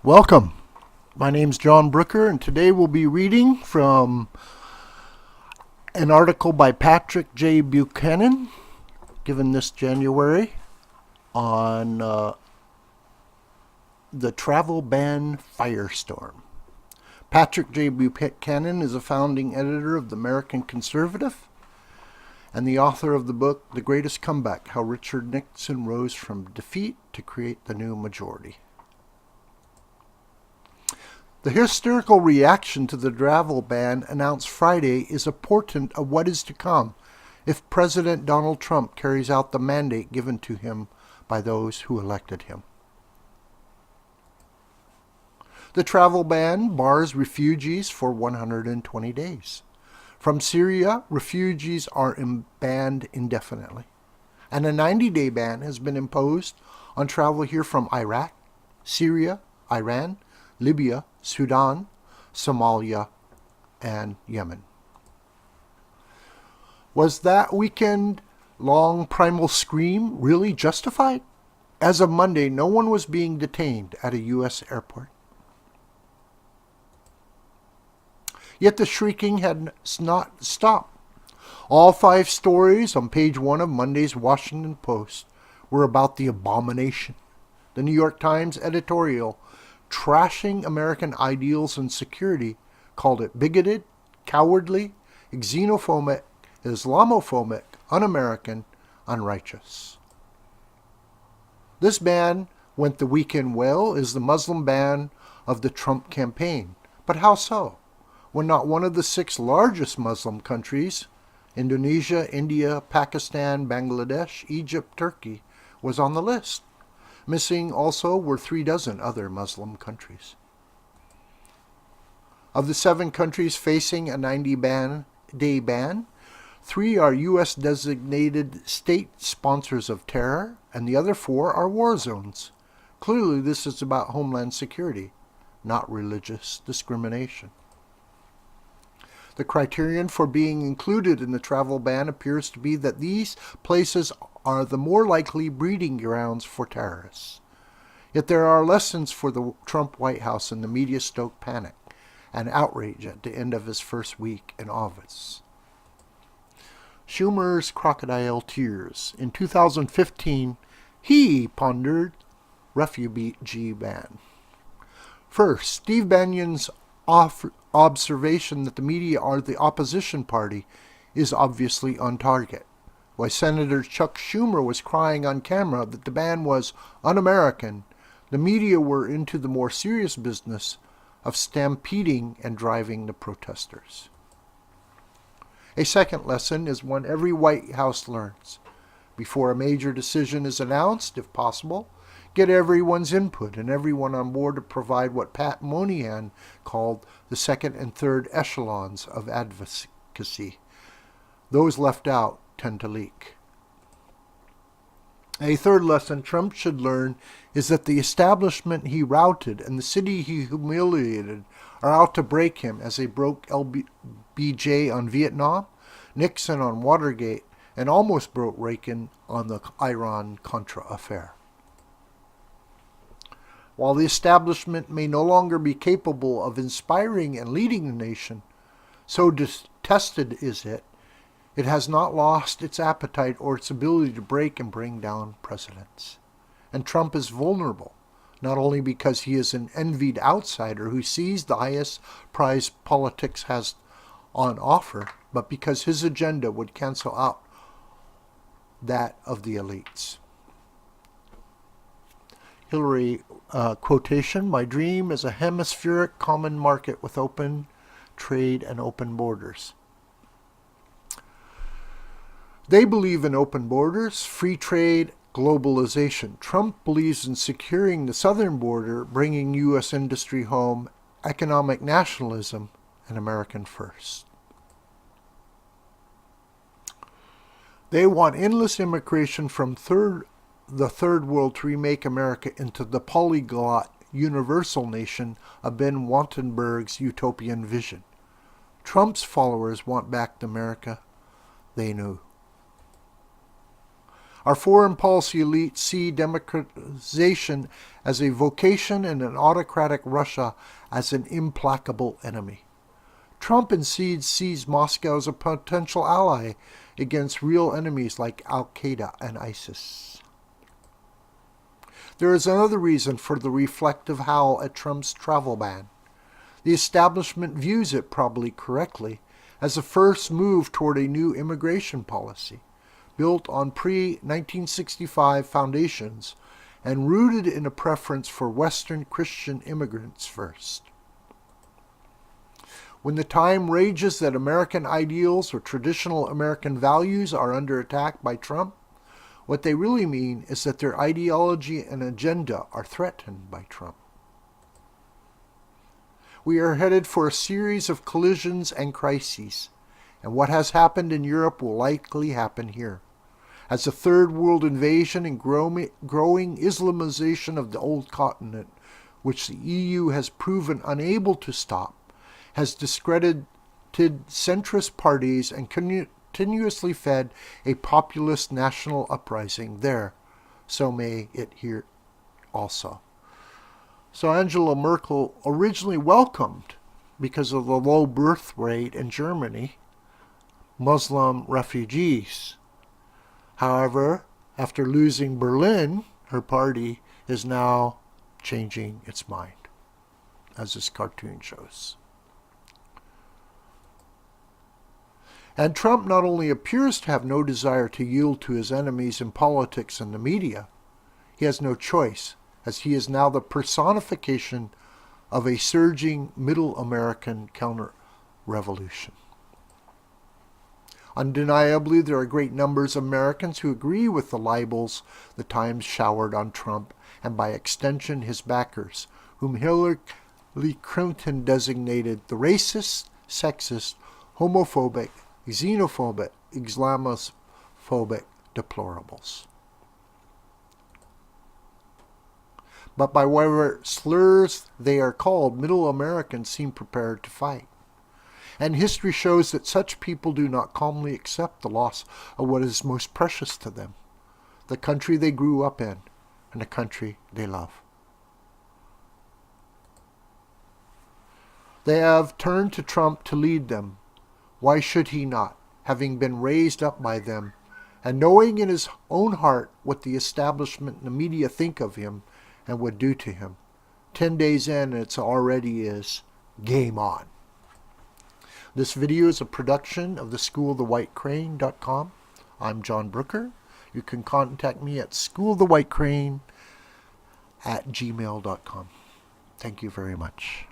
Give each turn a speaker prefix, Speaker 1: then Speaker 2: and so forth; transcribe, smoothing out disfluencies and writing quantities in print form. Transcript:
Speaker 1: Welcome. My name's John Brooker, and today we'll be reading from an article by Patrick J. Buchanan, given this January, on the Travel Ban Firestorm. Patrick J. Buchanan is a founding editor of the American Conservative and the author of the book The Greatest Comeback: How Richard Nixon Rose from Defeat to Create the New Majority. The hysterical reaction to the travel ban announced Friday is a portent of what is to come if President Donald Trump carries out the mandate given to him by those who elected him. The travel ban bars refugees for 120 days. From Syria, refugees are banned indefinitely, and a 90-day ban has been imposed on travel here from Iraq, Syria, Iran, Libya, Sudan, Somalia, and Yemen. Was that weekend-long primal scream really justified? As of Monday, no one was being detained at a U.S. airport. Yet the shrieking had not stopped. All 5 stories on page 1 of Monday's Washington Post were about the abomination. The New York Times editorial, trashing American ideals and security, called it bigoted, cowardly, xenophobic, Islamophobic, un-American, unrighteous. This ban went the weekend well is the Muslim ban of the Trump campaign. But how so? When not one of the 6 largest Muslim countries, Indonesia, India, Pakistan, Bangladesh, Egypt, Turkey, was on the list. Missing also were 36 other Muslim countries. Of the 7 countries facing a 90-day ban, 3 are U.S. designated state sponsors of terror, and the other 4 are war zones. Clearly, this is about homeland security, not religious discrimination. The criterion for being included in the travel ban appears to be that these places are the more likely breeding grounds for terrorists. Yet there are lessons for the Trump White House, and the media stoked panic and outrage at the end of his first week in office. Schumer's crocodile tears. In 2015, he pondered refugee ban. First, Steve Bannon's observation that the media are the opposition party is obviously on target. Why Senator Chuck Schumer was crying on camera that the ban was un-American, the media were into the more serious business of stampeding and driving the protesters. A second lesson is one every White House learns. Before a major decision is announced, if possible, get everyone's input and everyone on board to provide what Pat Moynihan called the second and third echelons of advocacy. Those left out tend to leak. A third lesson Trump should learn is that the establishment he routed and the city he humiliated are out to break him, as they broke LBJ on Vietnam, Nixon on Watergate, and almost broke Reagan on the Iran-Contra affair. While the establishment may no longer be capable of inspiring and leading the nation, so detested is it, it has not lost its appetite or its ability to break and bring down presidents. And Trump is vulnerable, not only because he is an envied outsider who sees the highest prize politics has on offer, but because his agenda would cancel out that of the elites. Hillary quotation, "My dream is a hemispheric common market with open trade and open borders." They believe in open borders, free trade, globalization. Trump believes in securing the southern border, bringing U.S. industry home, economic nationalism, and American first. They want endless immigration from the third world to remake America into the polyglot universal nation of Ben Wantenberg's utopian vision. Trump's followers want back the America they knew. Our foreign policy elites see democratization as a vocation and an autocratic Russia as an implacable enemy. Trump instead sees Moscow as a potential ally against real enemies like Al-Qaeda and ISIS. There is another reason for the reflective howl at Trump's travel ban. The establishment views it, probably correctly, as a first move toward a new immigration policy, built on pre-1965 foundations and rooted in a preference for Western Christian immigrants first. When the time rages that American ideals or traditional American values are under attack by Trump, what they really mean is that their ideology and agenda are threatened by Trump. We are headed for a series of collisions and crises, and what has happened in Europe will likely happen here, as a third world invasion and growing Islamization of the old continent, which the EU has proven unable to stop, has discredited centrist parties and continuously fed a populist national uprising there. So may it here also. So Angela Merkel originally welcomed, because of the low birth rate in Germany, Muslim refugees. However, after losing Berlin, her party is now changing its mind, as this cartoon shows. And Trump not only appears to have no desire to yield to his enemies in politics and the media, he has no choice, as he is now the personification of a surging middle American counter-revolution. Undeniably, there are great numbers of Americans who agree with the libels the Times showered on Trump, and by extension his backers, whom Hillary Clinton designated the racist, sexist, homophobic, xenophobic, Islamophobic deplorables. But by whatever slurs they are called, middle Americans seem prepared to fight. And history shows that such people do not calmly accept the loss of what is most precious to them, the country they grew up in, and the country they love. They have turned to Trump to lead them. Why should he not, having been raised up by them, and knowing in his own heart what the establishment and the media think of him and would do to him? 10 days in, it's already is game on. This video is a production of the schoolofthewhitecrane.com. I'm John Brooker. You can contact me at schoolofthewhitecrane@gmail.com. Thank you very much.